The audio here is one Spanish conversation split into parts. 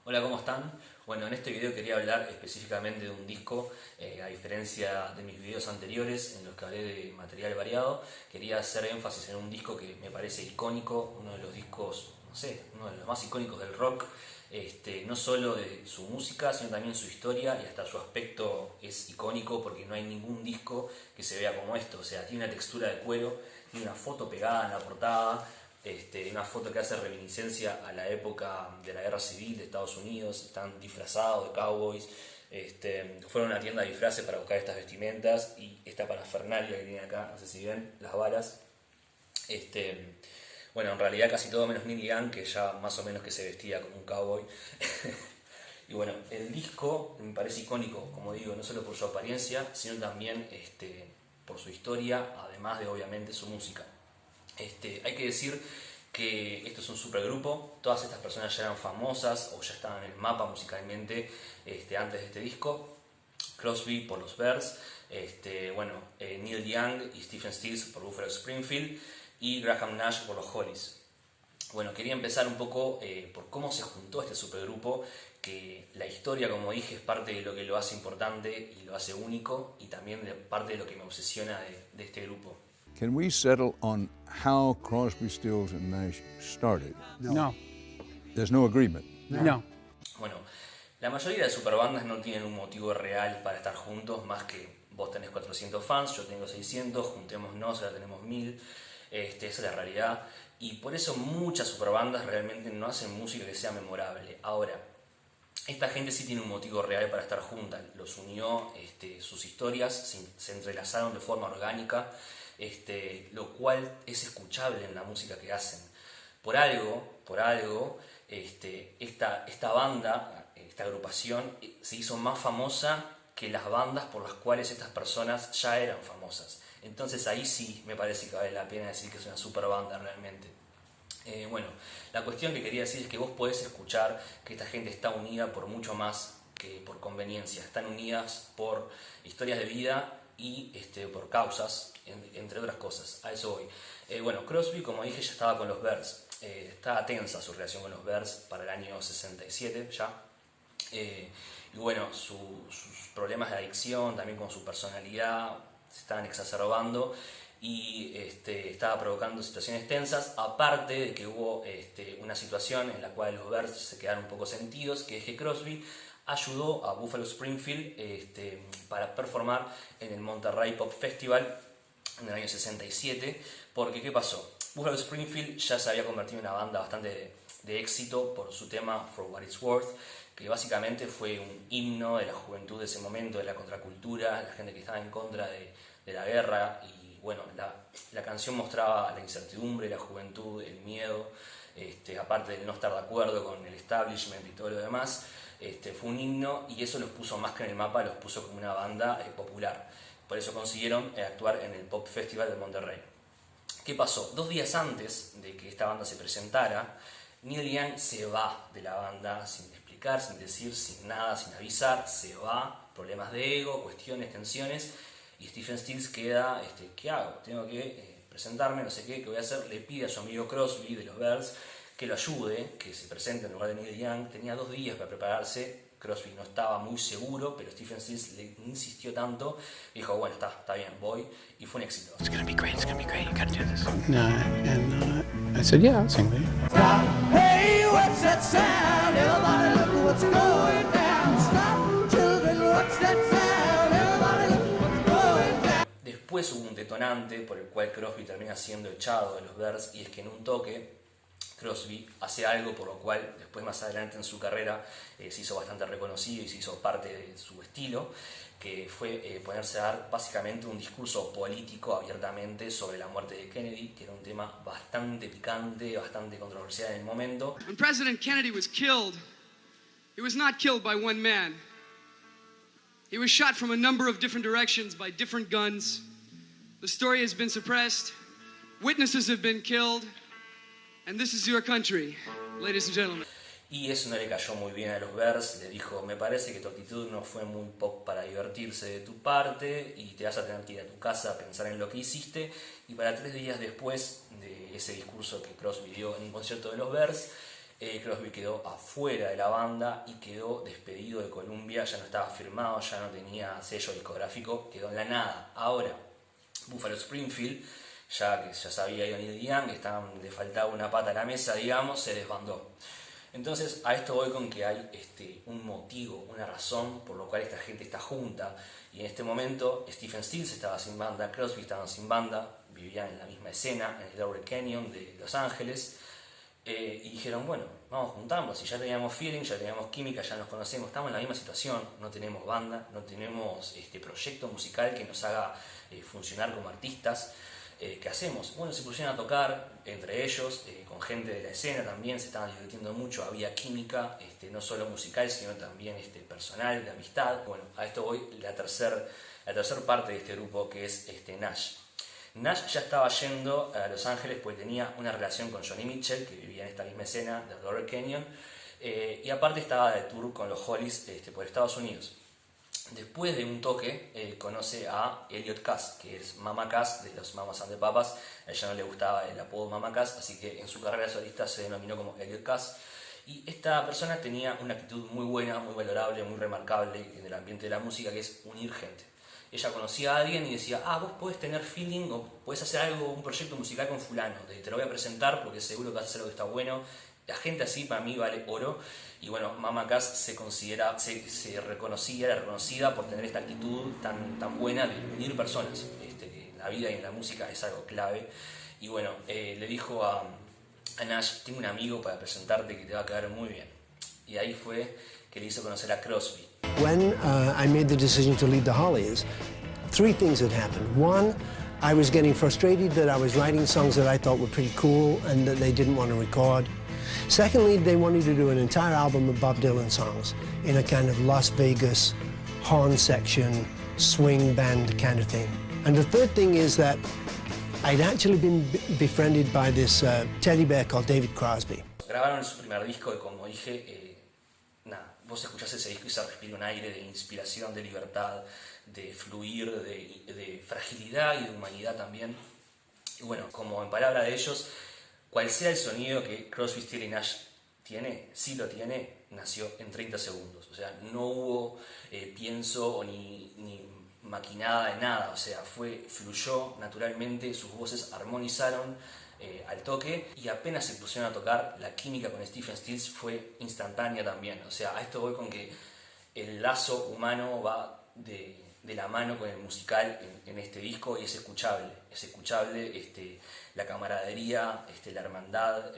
Hola, ¿cómo están? Bueno, en este video quería hablar específicamente de un disco, a diferencia de mis videos anteriores en los que hablé de material variado, quería hacer énfasis en un disco que me parece icónico, uno de los discos, no sé, uno de los más icónicos del rock, no solo de su música, sino también su historia y hasta su aspecto es icónico porque no hay ningún disco que se vea como esto, o sea, tiene una textura de cuero, tiene una foto pegada en la portada, una foto que hace reminiscencia a la época de la guerra civil de Estados Unidos, están disfrazados de cowboys, fueron a una tienda de disfraces para buscar estas vestimentas y esta parafernalia que tiene acá, no sé si ven, las balas. Bueno, en realidad casi todo menos Neil Young, que ya más o menos que se vestía como un cowboy. Y bueno, el disco me parece icónico, como digo, no solo por su apariencia, sino también por su historia, además de obviamente su música. Hay que decir que esto es un supergrupo, todas estas personas ya eran famosas o ya estaban en el mapa musicalmente antes de este disco. Crosby por los Bears, Neil Young y Stephen Stills por Buffalo Springfield y Graham Nash por los Hollies. Bueno, quería empezar un poco por cómo se juntó este supergrupo, que la historia, como dije, es parte de lo que lo hace importante y lo hace único, y también parte de lo que me obsesiona de este grupo. Can we settle on how Crosby, Stills and Nash started? No. There's no agreement. No. Bueno, la mayoría de superbandas no tienen un motivo real para estar juntos, más que vos tenés 400 fans, yo tengo 600, juntémonos, ahora tenemos 1000, esa es la realidad, y por eso muchas superbandas realmente no hacen música que sea memorable. Ahora, esta gente sí tiene un motivo real para estar juntas, los unió sus historias, se entrelazaron de forma orgánica, lo cual es escuchable en la música que hacen. Por algo, esta banda, esta agrupación, se hizo más famosa que las bandas por las cuales estas personas ya eran famosas. Entonces ahí sí me parece que vale la pena decir que es una super banda realmente. La cuestión que quería decir es que vos podés escuchar que esta gente está unida por mucho más que por conveniencia. Están unidas por historias de vida y por causas, entre otras cosas. A eso voy. Crosby, como dije, ya estaba con los Bears. Estaba tensa su relación con los Bears para el año 67 ya. Sus problemas de adicción, también con su personalidad, se estaban exacerbando y estaba provocando situaciones tensas, aparte de que hubo una situación en la cual los Bears se quedaron un poco sentidos, que es que Crosby ayudó a Buffalo Springfield para performar en el Monterrey Pop Festival en el año 67, porque ¿qué pasó? Buffalo Springfield ya se había convertido en una banda bastante de éxito por su tema For What It's Worth, que básicamente fue un himno de la juventud de ese momento, de la contracultura, la gente que estaba en contra de la guerra, y bueno, la canción mostraba la incertidumbre, la juventud, el miedo, aparte de no estar de acuerdo con el establishment y todo lo demás. Fue un himno y eso los puso más que en el mapa, los puso como una banda popular. Por eso consiguieron actuar en el Pop Festival de Monterrey. ¿Qué pasó? 2 días antes de que esta banda se presentara, Neil Young se va de la banda sin explicar, sin decir, sin nada, sin avisar, se va, problemas de ego, cuestiones, tensiones, y Stephen Stills queda, ¿qué hago? Tengo que presentarme, no sé qué voy a hacer, le pide a su amigo Crosby de los Bears que lo ayude, que se presente en lugar de Neil Young. Tenía 2 días para prepararse, Crosby no estaba muy seguro, pero Stephen Stills le insistió tanto, y dijo, bueno, está bien, voy, y fue un éxito. It's gonna be great, you gotta do this. No, and I said, yeah, I'll sing with you. Stop. Hey, what's that sound? Everybody look what's going down. Stop, children, what's that sound? Everybody look what's going down. Después hubo un detonante por el cual Crosby termina siendo echado de los Bears, y es que en un toque Crosby hace algo por lo cual después más adelante en su carrera se hizo bastante reconocido y se hizo parte de su estilo, que fue ponerse a dar básicamente un discurso político abiertamente sobre la muerte de Kennedy, que era un tema bastante picante, bastante controversial en el momento. When President Kennedy was killed, he was not killed by one man. He was shot from a number of different directions by different guns. The story has been suppressed. Witnesses have been killed. And this is your country, ladies and gentlemen. Y eso no le cayó muy bien a los Bears, le dijo, me parece que tu actitud no fue muy pop para divertirse de tu parte y te vas a tener que ir a tu casa a pensar en lo que hiciste. Y para 3 días después de ese discurso que Crosby dio en un concierto de los Bears, Crosby quedó afuera de la banda y quedó despedido de Columbia, ya no estaba firmado, ya no tenía sello discográfico, quedó en la nada. Ahora, Buffalo Springfield, ya que ya sabía que Neil Young, le faltaba una pata a la mesa, digamos, se desbandó. Entonces a esto voy con que hay un motivo, una razón por lo cual esta gente está junta. Y en este momento Stephen Stills estaba sin banda, Crosby estaba sin banda, vivían en la misma escena, en el Lower Canyon de Los Ángeles. Y dijeron, bueno, vamos a juntarnos, si ya teníamos feeling, ya teníamos química, ya nos conocemos, estamos en la misma situación, no tenemos banda, no tenemos proyecto musical que nos haga funcionar como artistas. ¿Qué hacemos? Bueno, se pusieron a tocar entre ellos, con gente de la escena también, se estaban divirtiendo mucho, había química, no solo musical, sino también personal, de amistad. Bueno, a esto voy, la tercer parte de este grupo, que es Nash. Nash ya estaba yendo a Los Ángeles porque tenía una relación con Johnny Mitchell, que vivía en esta misma escena del Lower Canyon, y aparte estaba de tour con los Hollies por Estados Unidos. Después de un toque conoce a Elliot Cass, que es Mama Cass de los Mamas and the Papas. A ella no le gustaba el apodo Mama Cass, así que en su carrera solista se denominó como Elliot Cass. Y esta persona tenía una actitud muy buena, muy valorable, muy remarcable en el ambiente de la música, que es unir gente. Ella conocía a alguien y decía, vos podés tener feeling o podés hacer algo, un proyecto musical con fulano, te lo voy a presentar porque seguro que vas a hacer algo que está bueno. La gente así para mí vale oro. Y bueno, Mama Cass era reconocida por tener esta actitud tan buena de unir personas, que en la vida y en la música es algo clave. Y bueno, le dijo a Nash, tengo un amigo para presentarte que te va a quedar muy bien. Y ahí fue que le hizo conocer a Crosby. When I made the decision to leave the Hollies, three things had happened. One, I was getting frustrated that I was writing songs that I thought were pretty cool and that they didn't want to record. Secondly, they wanted to do an entire album of Bob Dylan songs in a kind of Las Vegas horn section, swing band kind of thing. And the third thing is that I'd actually been befriended by this teddy bear called David Crosby. Grabaron su primer disco y como dije, vos escuchás ese disco y se respira un aire de inspiración, de libertad, de fluir, de fragilidad y de humanidad también. Y bueno, como en palabra de ellos, cual sea el sonido que Crosby, Stills y Nash tiene, sí lo tiene, nació en 30 segundos. O sea, no hubo pienso ni maquinada de nada. O sea, fluyó naturalmente, sus voces armonizaron al toque y apenas se pusieron a tocar, la química con Stephen Stills fue instantánea también. O sea, a esto voy con que el lazo humano va de la mano con el musical en este disco y es escuchable la camaradería, la hermandad,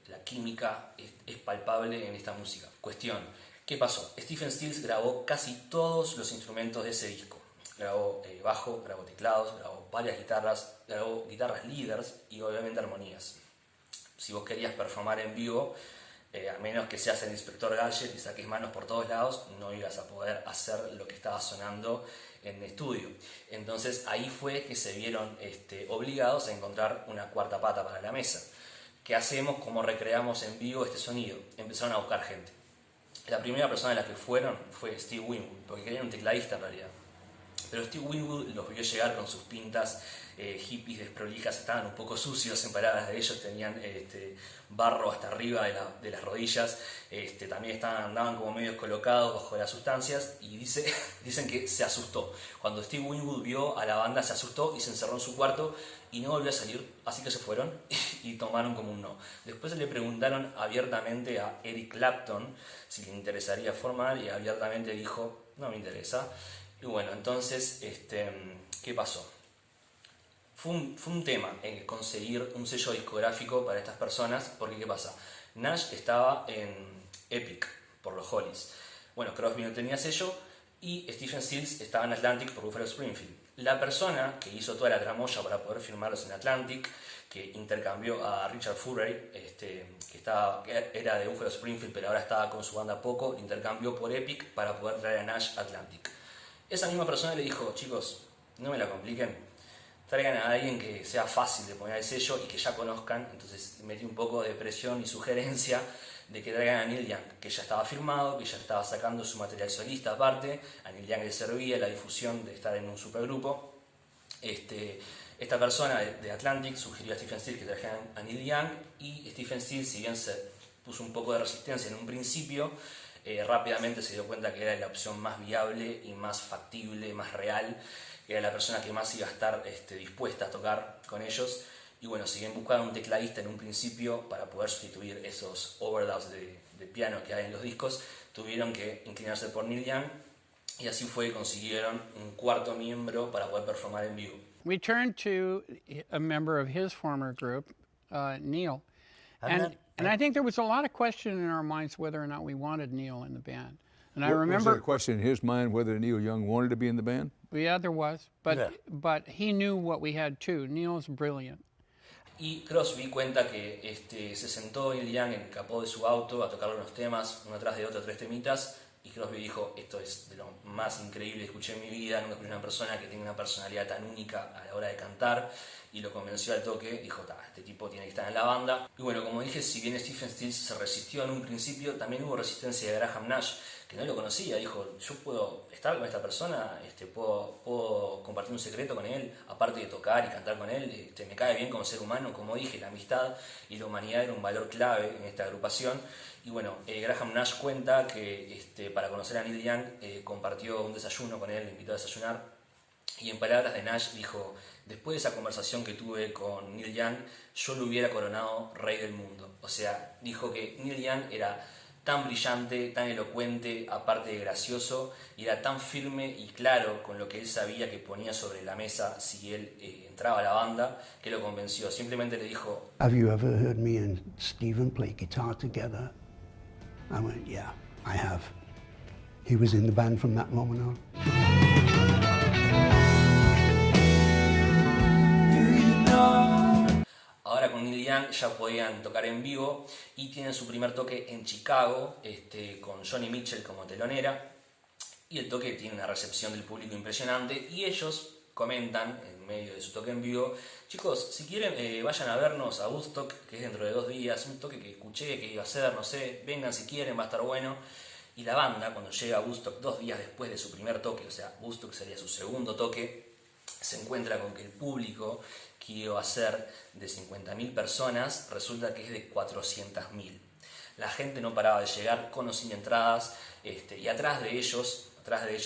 la química es palpable en esta música. Cuestión, ¿qué pasó? Stephen Stills grabó casi todos los instrumentos de ese disco. Grabó bajo, grabó teclados, grabó varias guitarras, grabó guitarras líderes y obviamente armonías. Si vos querías performar en vivo, a menos que seas el inspector Gadget y saques manos por todos lados, no ibas a poder hacer lo que estaba sonando en estudio. Entonces ahí fue que se vieron obligados a encontrar una cuarta pata para la mesa. ¿Qué hacemos? ¿Cómo recreamos en vivo este sonido? Empezaron a buscar gente. La primera persona a la que fueron fue Steve Winwood, porque querían un tecladista en realidad. Pero Steve Winwood los vio llegar con sus pintas hippies desprolijas, estaban un poco sucios en palabras de ellos, tenían barro hasta arriba de las rodillas, también andaban como medio colocados bajo las sustancias y dicen que se asustó. Cuando Steve Winwood vio a la banda se asustó y se encerró en su cuarto y no volvió a salir, así que se fueron y tomaron como un no. Después le preguntaron abiertamente a Eric Clapton si le interesaría formar y abiertamente dijo, no me interesa. Y bueno, entonces, ¿qué pasó? Fue un tema conseguir un sello discográfico para estas personas, porque ¿qué pasa? Nash estaba en Epic por los Hollies. Bueno, Crosby no tenía sello y Stephen Stills estaba en Atlantic por Buffalo Springfield. La persona que hizo toda la tramoya para poder firmarlos en Atlantic, que intercambió a Richard Furey, que era de Buffalo Springfield pero ahora estaba con su banda Poco, lo intercambió por Epic para poder traer a Nash a Atlantic. Esa misma persona le dijo, chicos, no me la compliquen, traigan a alguien que sea fácil de poner el sello y que ya conozcan. Entonces metí un poco de presión y sugerencia de que traigan a Neil Young, que ya estaba firmado, que ya estaba sacando su material solista aparte. A Neil Young le servía la difusión de estar en un supergrupo. Esta persona de Atlantic sugirió a Stephen Stills que trajeran a Neil Young y Stephen Stills, si bien se puso un poco de resistencia en un principio, rápidamente se dio cuenta que era la opción más viable y más factible, más real, que era la persona que más iba a estar dispuesta a tocar con ellos. Y bueno, si bien buscaban un tecladista en un principio para poder sustituir esos overdubs de piano que hay en los discos, tuvieron que inclinarse por Neil Young, y así fue que consiguieron un cuarto miembro para poder performar en vivo. We turned to a member of his former group, Neil, and I think there was a lot of question in our minds whether or not we wanted Neil in the band. And I remember, was there a question in his mind whether Neil Young wanted to be in the band? yeah, there was, but he knew what we had too. Neil's brilliant. Y Crosby cuenta que se sentó Neil Young en el capó de su auto a tocar unos temas, uno atrás de otro, 3 temitas, y Crosby dijo: esto es de lo más increíble que escuché en mi vida, nunca escuché una persona que tenga una personalidad tan única a la hora de cantar, y lo convenció al toque. Dijo: este tipo tiene que estar en la banda. Y bueno, como dije, si bien Stephen Stills se resistió en un principio, también hubo resistencia de Graham Nash, que no lo conocía. Dijo: yo puedo estar con esta persona, puedo compartir un secreto con él, aparte de tocar y cantar con él, me cae bien como ser humano. Como dije, la amistad y la humanidad era un valor clave en esta agrupación. Y bueno, Graham Nash cuenta que para conocer a Neil Young compartió un desayuno con él, le invitó a desayunar, y en palabras de Nash dijo: después de esa conversación que tuve con Neil Young, yo lo hubiera coronado rey del mundo. O sea, dijo que Neil Young era tan brillante, tan elocuente, aparte de gracioso, y era tan firme y claro con lo que él sabía que ponía sobre la mesa si él entraba a la banda, que lo convenció. Simplemente le dijo: Have you ever heard me and Stephen play guitar together? I went, yeah, I have. He was in the band from that moment on. Ahora con Neil Young ya podían tocar en vivo y tienen su primer toque en Chicago, con Joni Mitchell como telonera, y el toque tiene una recepción del público impresionante, y ellos comentan en medio de su toque en vivo: chicos, si quieren vayan a vernos a Woodstock, que es dentro de 2 días, un toque que escuché que iba a ser, no sé, vengan si quieren, va a estar bueno. Y la banda, cuando llega a Woodstock 2 días después de su primer toque, o sea, Woodstock sería su segundo toque, se encuentra con que el público que iba a ser de 50.000 personas resulta que es de 400.000. La gente no paraba de llegar con o sin entradas, y atrás de ellos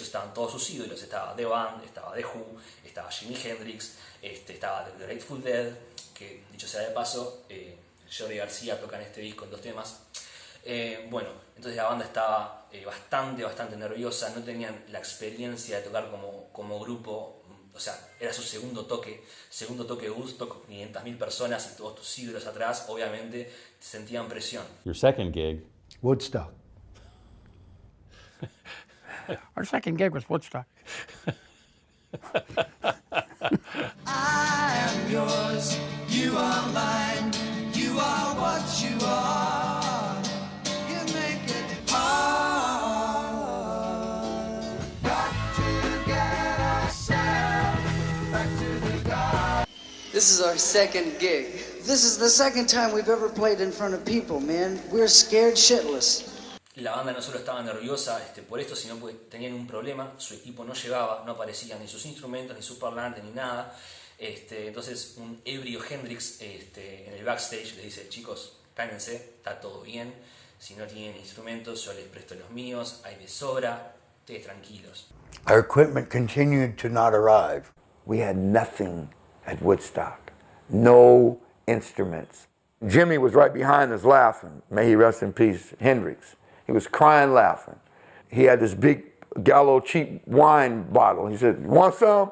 estaban todos sus ídolos. Estaba The Band, estaba The Who, estaba Jimi Hendrix, estaba The Grateful Dead, que dicho sea de paso, Jerry García toca en este disco en 2 temas. Bueno, entonces la banda estaba bastante nerviosa, no tenían la experiencia de tocar como grupo. O sea, era su segundo toque de Woodstock, 500.000 personas y todos tus ídolos atrás, obviamente sentían presión. Your second gig? Woodstock. Our second gig was Woodstock. I am yours, you are mine, you are what you are. You make it hard. Got to get ourselves back to the garden. This is our second gig. This is the second time we've ever played in front of people, man. We're scared shitless. La banda no solo estaba nerviosa por esto, sino porque tenían un problema: su equipo no llegaba, no aparecían ni sus instrumentos, ni sus parlantes, ni nada. Entonces un ebrio Hendrix en el backstage les dice: chicos, cálmense, está todo bien, si no tienen instrumentos yo les presto los míos, hay de sobra, ustedes tranquilos. Our equipment continued to not arrive. We had nothing at Woodstock, no instruments. Jimmy was right behind us laughing, may he rest in peace, Hendrix. He was crying, laughing. He had this big Gallo cheap wine bottle. He said, "Want some?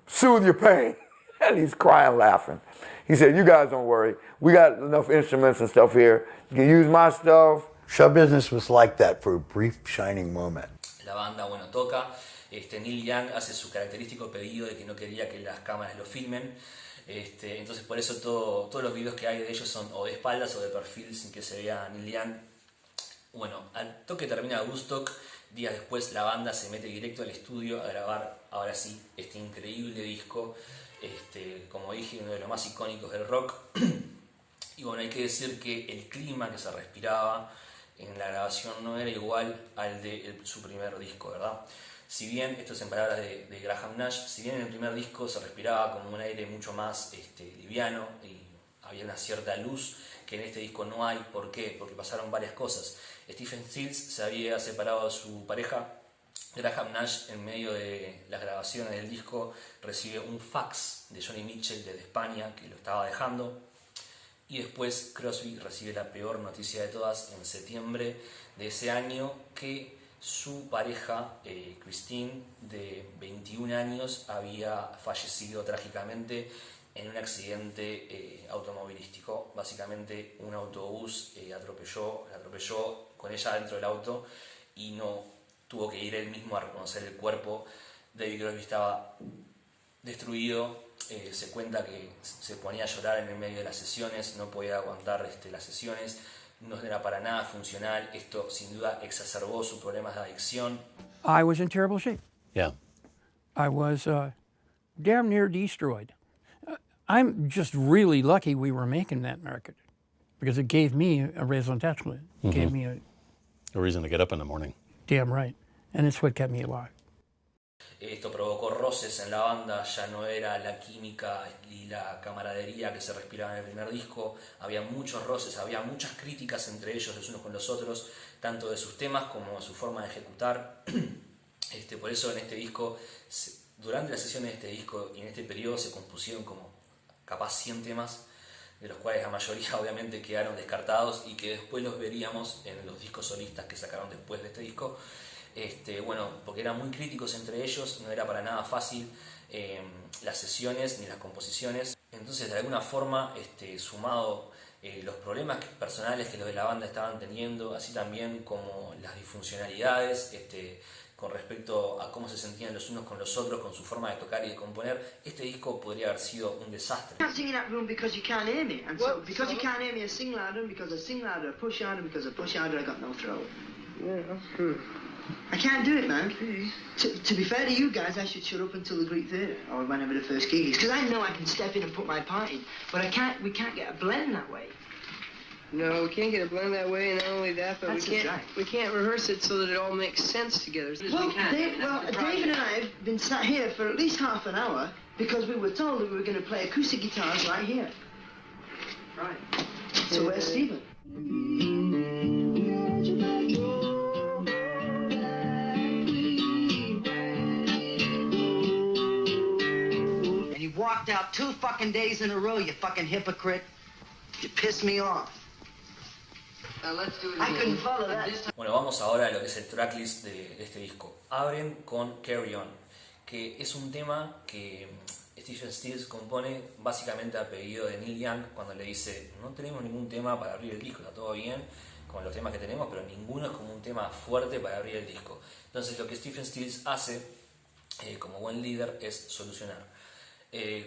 Soothe your pain." And he's crying, laughing. He said, "You guys don't worry. We got enough instruments and stuff here. You can use my stuff." Show business was like that for a brief, shining moment. La banda, bueno, toca. Neil Young hace su característico pedido de que no quería que las cámaras lo filmen. Entonces por eso todos los videos que hay de ellos son o de espaldas o de perfil sin que se vea Neil Young. Bueno, al toque termina Woodstock, días después la banda se mete directo al estudio a grabar, ahora sí, este increíble disco, como dije, uno de los más icónicos del rock. Y bueno, hay que decir que el clima que se respiraba en la grabación no era igual al de su primer disco, ¿verdad? Si bien, esto es en palabras de Graham Nash, si bien en el primer disco se respiraba como un aire mucho más liviano y había una cierta luz que en este disco no hay. ¿Por qué? Porque pasaron varias cosas. Stephen Stills se había separado de su pareja Graham Nash. En medio de las grabaciones del disco recibe un fax de Johnny Mitchell desde España que lo estaba dejando, y después Crosby recibe la peor noticia de todas en septiembre de ese año, que su pareja Christine, de 21 años, había fallecido trágicamente en un accidente automovilístico. Básicamente un autobús la atropelló con ella dentro del auto y no tuvo que ir él mismo a reconocer el cuerpo. David Crosby estaba destruido. Se cuenta que se ponía a llorar en el medio de las sesiones, no podía aguantar las sesiones, no era para nada funcional. Esto sin duda exacerbó sus problemas de adicción. I was in terrible shape. Yeah. I was damn near destroyed. I'm just really lucky we were making that record, because it gave me a raison d'etre. It gave me a reason to get up in the morning. Damn right. And it's what kept me alive. Esto provocó roces en la banda, ya no era la química y la camaradería que se respiraba en el primer disco. Había muchos roces, había muchas críticas entre ellos, los unos con los otros, tanto de sus temas como de su forma de ejecutar. Por eso en este disco, durante las sesiones de este disco y en este periodo, se compusieron como capaz 100 temas, de los cuales la mayoría obviamente quedaron descartados y que después los veríamos en los discos solistas que sacaron después de este disco. Porque eran muy críticos entre ellos, no era para nada fácil las sesiones ni las composiciones. Entonces, de alguna forma, sumado los problemas personales que los de la banda estaban teniendo, así también como las disfuncionalidades con respecto a cómo se sentían los unos con los otros, con su forma de tocar y de componer, este disco podría haber sido un desastre. I can't sing in that room because you can't hear me, and so because you can't hear me, I sing louder, and because I sing louder, I push harder, and because I push harder, I got no throat. Yeah, that's true. I can't do it, man. To be fair to you guys, I should shut up until the Greek Theatre, or whenever the first gig is, because I know I can step in and put my part in, but we can't get a blend that way. No, we can't get a blend that way, and not only that, but That's we can't rehearse it so that it all makes sense together. Well, David and I have been sat here for at least half an hour because we were told that we were going to play acoustic guitars right here. Right. So where's Stephen? And you walked out 2 fucking days in a row, you fucking hypocrite. You pissed me off. Let's do it I couldn't follow that. Bueno, vamos ahora a lo que es el tracklist de este disco. Abren con Carry On, que es un tema que Stephen Stills compone básicamente a pedido de Neil Young, cuando le dice: no tenemos ningún tema para abrir el disco, está todo bien con los temas que tenemos, pero ninguno es como un tema fuerte para abrir el disco. Entonces lo que Stephen Stills hace como buen líder es solucionar.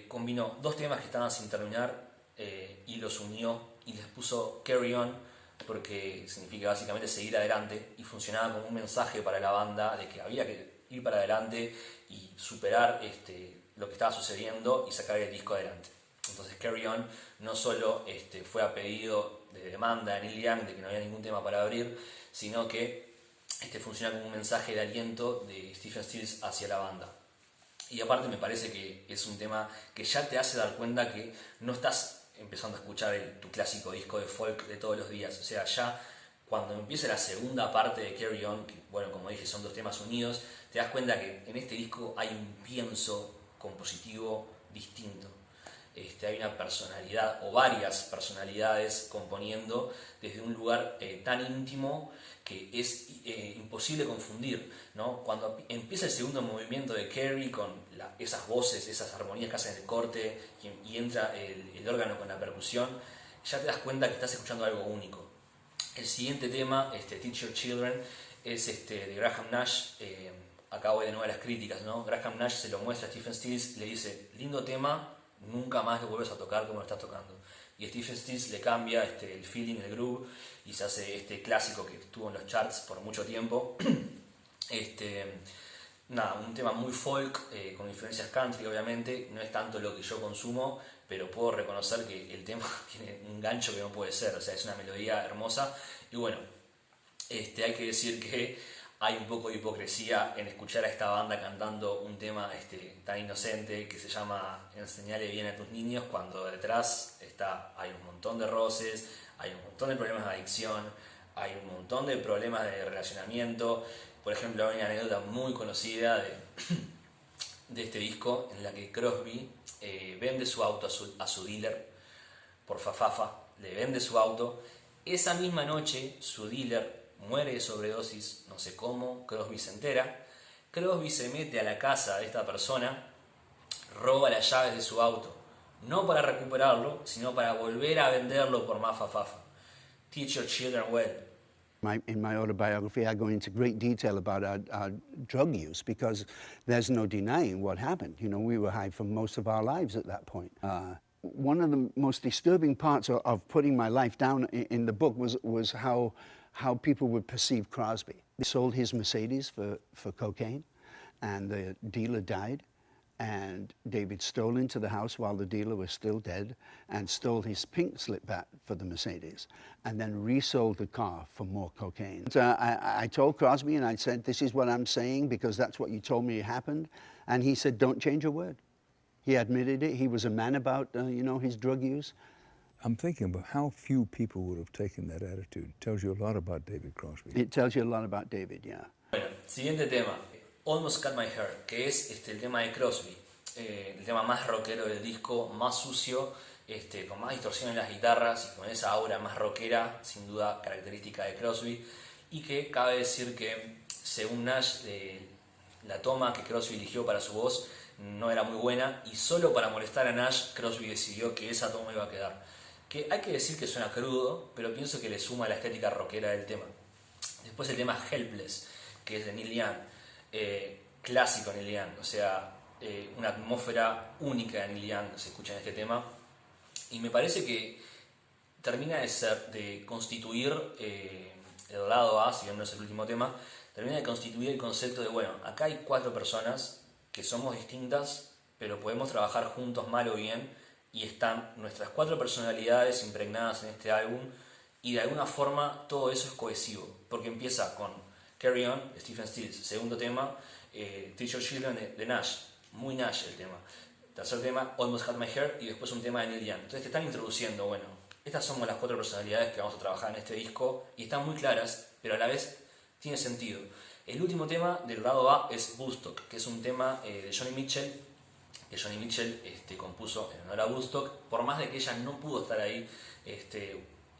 Combinó 2 temas que estaban sin terminar y los unió y les puso Carry On, porque significa básicamente seguir adelante, y funcionaba como un mensaje para la banda de que había que ir para adelante y superar lo que estaba sucediendo y sacar el disco adelante. Entonces Carry On no solo fue a pedido de demanda de Neil Young de que no había ningún tema para abrir, sino que funciona como un mensaje de aliento de Stephen Stills hacia la banda. Y aparte me parece que es un tema que ya te hace dar cuenta que no estás empezando a escuchar tu clásico disco de folk de todos los días. O sea, ya cuando empieza la segunda parte de Carry On, que, bueno, como dije, son 2 temas unidos, te das cuenta que en este disco hay un pienso compositivo distinto. Hay una personalidad o varias personalidades componiendo desde un lugar tan íntimo que es imposible confundir, ¿no? Cuando empieza el segundo movimiento de Carey con esas voces, esas armonías que hacen el corte y entra el órgano con la percusión, ya te das cuenta que estás escuchando algo único. El siguiente tema, Teach Your Children, es de Graham Nash. Acá voy de nuevo a las críticas, ¿no? Graham Nash se lo muestra a Stephen Stills y le dice: lindo tema, nunca más lo vuelves a tocar como lo estás tocando. Y Stephen Stills le cambia el feeling, el groove, y se hace este clásico que estuvo en los charts por mucho tiempo. Un tema muy folk, con influencias country obviamente. No es tanto lo que yo consumo, pero puedo reconocer que el tema tiene un gancho que no puede ser. O sea, es una melodía hermosa. Y bueno, hay que decir que hay un poco de hipocresía en escuchar a esta banda cantando un tema tan inocente que se llama Enseñale bien a tus niños, cuando detrás hay un montón de roces, hay un montón de problemas de adicción, hay un montón de problemas de relacionamiento. Por ejemplo, hay una anécdota muy conocida de este disco en la que Crosby vende su auto a su dealer por fafafa, le vende su auto. Esa misma noche su dealer muere de sobredosis, no sé cómo, Crosby se entera. Crosby se mete a la casa de esta persona, roba las llaves de su auto, no para recuperarlo, sino para volver a venderlo por más fafafa. Teach your children well. In my autobiography, I go into great detail about our drug use because there's no denying what happened. You know, we were high for most of our lives at that point. One of the most disturbing parts of putting my life down in the book was how people would perceive Crosby. He sold his Mercedes for cocaine, and the dealer died. And David stole into the house while the dealer was still dead and stole his pink slip bat for the Mercedes and then resold the car for more cocaine. So I told Crosby and I said, this is what I'm saying because that's what you told me happened. And he said, don't change a word. He admitted it. He was a man about, his drug use. I'm thinking about how few people would have taken that attitude. It tells you a lot about David Crosby. It tells you a lot about David, yeah. Bueno, siguiente tema. Almost Cut My Hair, que es el tema de Crosby, el tema más rockero del disco, más sucio, con más distorsión en las guitarras y con esa aura más rockera, sin duda característica de Crosby, y que cabe decir que, según Nash, la toma que Crosby eligió para su voz no era muy buena, y solo para molestar a Nash, Crosby decidió que esa toma iba a quedar. Que hay que decir que suena crudo, pero pienso que le suma la estética rockera del tema. Después el tema Helpless, que es de Neil Young. Clásico Neil Young, o sea, una atmósfera única de Neil Young se escucha en este tema, y me parece que termina de constituir el lado A, si bien no es el último tema, termina de constituir el concepto de, bueno, acá hay 4 personas que somos distintas, pero podemos trabajar juntos mal o bien, y están nuestras 4 personalidades impregnadas en este álbum, y de alguna forma todo eso es cohesivo, porque empieza con Carry On, Stephen Stills, segundo tema, Teach Your Children de Nash, muy Nash el tema. Tercer tema, Almost Cut My Hair, y después un tema de Neil Young. Entonces te están introduciendo, bueno, estas somos las 4 personalidades que vamos a trabajar en este disco, y están muy claras, pero a la vez tiene sentido. El último tema del lado A es Woodstock, que es un tema de Joni Mitchell, que Joni Mitchell compuso en honor a Woodstock, por más de que ella no pudo estar ahí,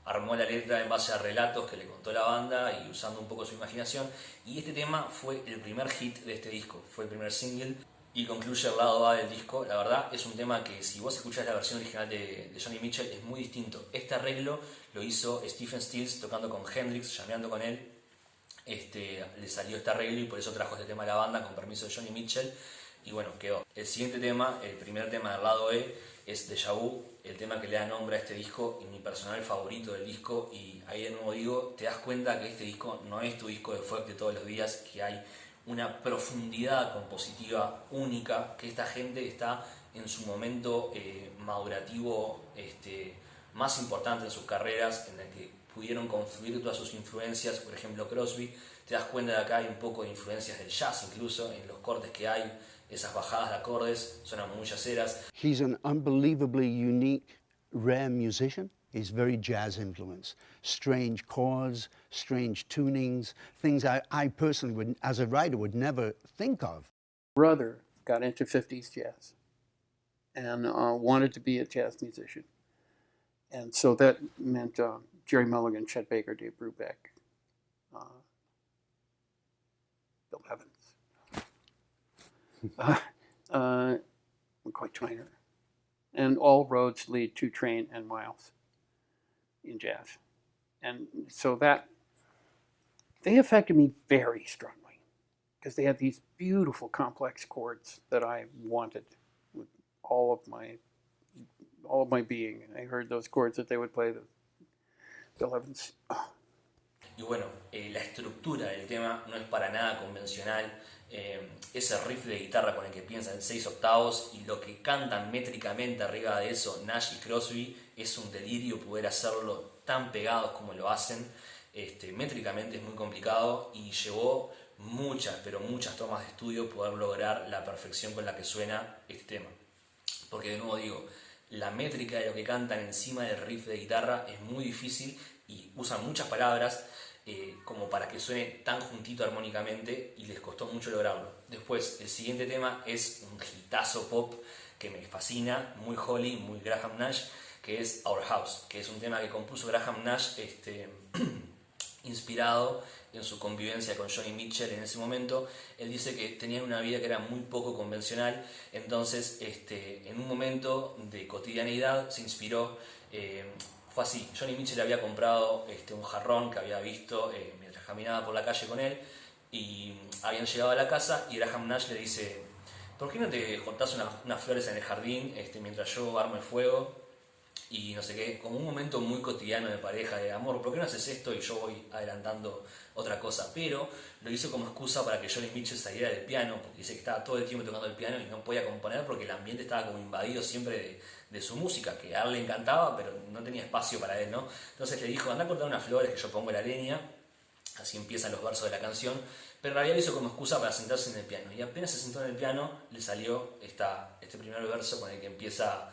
armó la letra en base a relatos que le contó la banda y usando un poco su imaginación, y este tema fue el primer hit de este disco, fue el primer single y concluye el lado A del disco. La verdad es un tema que, si vos escuchás la versión original de Joni Mitchell, es muy distinto. Este arreglo lo hizo Stephen Stills tocando con Hendrix, llameando con él. Le salió este arreglo y por eso trajo este tema a la banda con permiso de Joni Mitchell, y bueno, quedó. El siguiente tema, el primer tema del lado E, es Deja Vu, el tema que le da nombre a este disco y mi personal favorito del disco. Y ahí de nuevo digo, te das cuenta que este disco no es tu disco de folk de todos los días, que hay una profundidad compositiva única, que esta gente está en su momento madurativo más importante en sus carreras, en el que pudieron confluir todas sus influencias. Por ejemplo, Crosby, te das cuenta de acá hay un poco de influencias del jazz, incluso en los cortes que hay, esas bajadas de acordes suenan muy jazzeras. He's an unbelievably unique, rare musician. He's very jazz influenced. Strange chords, strange tunings, things I personally would, as a writer, would never think of. Brother got into 50s jazz and wanted to be a jazz musician. And so that meant Jerry Mulligan, Chet Baker, Dave Brubeck, Bill Evans, McCoy Tyner, and all roads lead to Train and Miles in jazz. And so that, they affected me very strongly because they had these beautiful complex chords that I wanted with all of my being. And I heard those chords that they would play, the Bill Evans. Oh. Y bueno, la estructura del tema no es para nada convencional. Ese riff de guitarra con el que piensa en 6 octavos y lo que cantan métricamente arriba de eso Nash y Crosby, es un delirio poder hacerlo tan pegados como lo hacen. Métricamente es muy complicado y llevó muchas, pero muchas tomas de estudio poder lograr la perfección con la que suena este tema. Porque de nuevo digo, la métrica de lo que cantan encima del riff de guitarra es muy difícil y usan muchas palabras como para que suene tan juntito armónicamente y les costó mucho lograrlo. Después, el siguiente tema es un hitazo pop que me fascina, muy Holly, muy Graham Nash, que es Our House, que es un tema que compuso Graham Nash inspirado en su convivencia con Joni Mitchell en ese momento. Él dice que tenían una vida que era muy poco convencional, entonces en un momento de cotidianeidad se inspiró. Fue así, Joni Mitchell había comprado un jarrón que había visto mientras caminaba por la calle con él, y habían llegado a la casa y Graham Nash le dice: ¿por qué no te cortás unas flores en el jardín mientras yo armo el fuego? Y no sé qué, como un momento muy cotidiano de pareja, de amor, ¿por qué no haces esto y yo voy adelantando otra cosa? Pero lo hizo como excusa para que Joni Mitchell saliera del piano, porque dice que estaba todo el tiempo tocando el piano y no podía componer porque el ambiente estaba como invadido siempre de su música, que a él le encantaba, pero no tenía espacio para él, ¿no? Entonces le dijo: anda a cortar unas flores que yo pongo la leña. Así empiezan los versos de la canción, pero en realidad lo hizo como excusa para sentarse en el piano. Y apenas se sentó en el piano, le salió este primer verso con el que empieza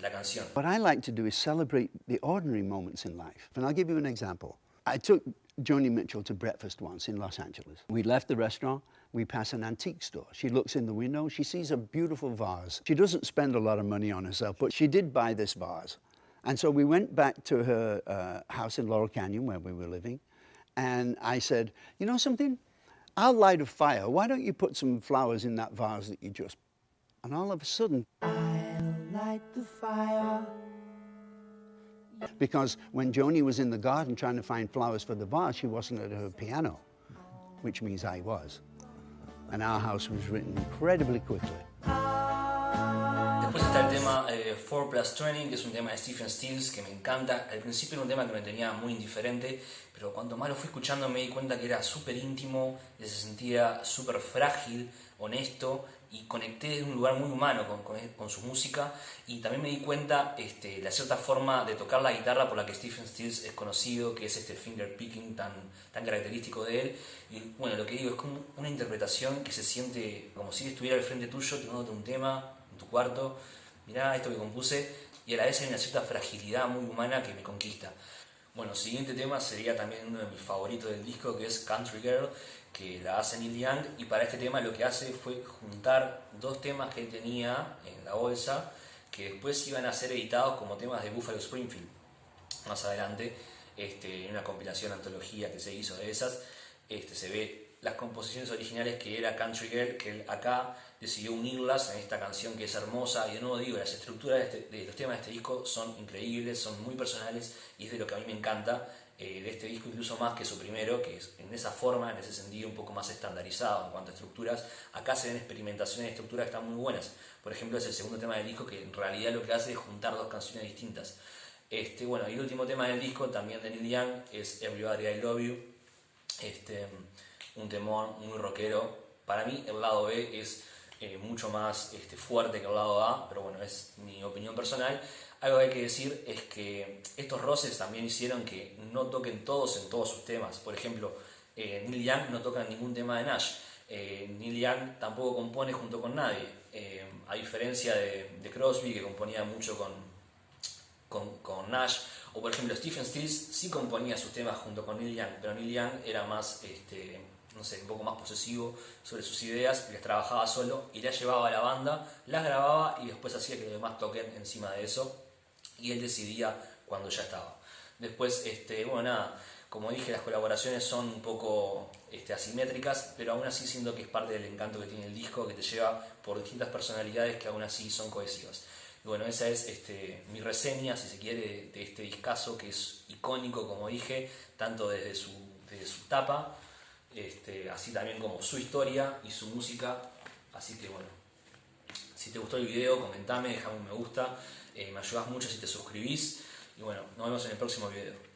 la canción. What I like to do is celebrate the ordinary moments in life. And I'll give you an example. I took Joni Mitchell to breakfast once in Los Angeles. We left the restaurant, we pass an antique store. She looks in the window, she sees a beautiful vase. She doesn't spend a lot of money on herself, but she did buy this vase. And so we went back to her house in Laurel Canyon where we were living. And I said, you know something? I'll light a fire. Why don't you put some flowers in that vase that you just... And all of a sudden... I'll light the fire. Because when Joni was in the garden trying to find flowers for the vase, she wasn't at her piano, which means I was. And Our House was written incredibly quickly. Después está el tema 4+20, que es un tema de Stephen Stills que me encanta. Al principio era un tema que me tenía muy indiferente, pero cuanto más lo fui escuchando me di cuenta que era súper íntimo, que se sentía súper frágil, honesto, y conecté desde un lugar muy humano con su música. Y también me di cuenta la cierta forma de tocar la guitarra por la que Stephen Stills es conocido, que es este finger picking tan característico de él. Y bueno, lo que digo es como una interpretación que se siente como si estuviera al frente tuyo tocándote un tema en tu cuarto. Mirá esto que compuse, y a la vez hay una cierta fragilidad muy humana que me conquista. Bueno, siguiente tema sería también uno de mis favoritos del disco, que es Country Girl, que la hace Neil Young, y para este tema lo que hace fue juntar dos temas que él tenía en la bolsa, que después iban a ser editados como temas de Buffalo Springfield más adelante, en una compilación, antología que se hizo de esas. Se ve las composiciones originales, que era Country Girl, que él acá decidió unirlas en esta canción que es hermosa. Y de nuevo digo, las estructuras de los temas de este disco son increíbles, son muy personales, y es de lo que a mí me encanta de este disco, incluso más que su primero, que es en esa forma, en ese sentido, un poco más estandarizado en cuanto a estructuras. Acá se ven experimentaciones de estructuras que están muy buenas. Por ejemplo, es el segundo tema del disco, que en realidad lo que hace es juntar dos canciones distintas. Bueno, y el último tema del disco, también de Neil Young, es Everybody I Love You. Un temón muy rockero. Para mí el lado B es mucho más fuerte que el lado A, pero bueno, es mi opinión personal. Algo que hay que decir es que estos roces también hicieron que no toquen todos en todos sus temas. Por ejemplo, Neil Young no toca ningún tema de Nash. Neil Young tampoco compone junto con nadie, a diferencia de Crosby, que componía mucho con Nash. O por ejemplo, Stephen Stills sí componía sus temas junto con Neil Young, pero Neil Young era más, no sé, un poco más posesivo sobre sus ideas, las trabajaba solo y las llevaba a la banda, las grababa y después hacía que los demás toquen encima de eso, y él decidía cuando ya estaba. Después, bueno, nada, como dije, las colaboraciones son un poco asimétricas, pero aún así siento que es parte del encanto que tiene el disco, que te lleva por distintas personalidades que aún así son cohesivas. Y bueno, esa es mi reseña, si se quiere, de este discazo, que es icónico, como dije, tanto desde su tapa, así también como su historia y su música. Así que bueno, si te gustó el video, comentame, dejame un me gusta, me ayudas mucho si te suscribís, y bueno, nos vemos en el próximo video.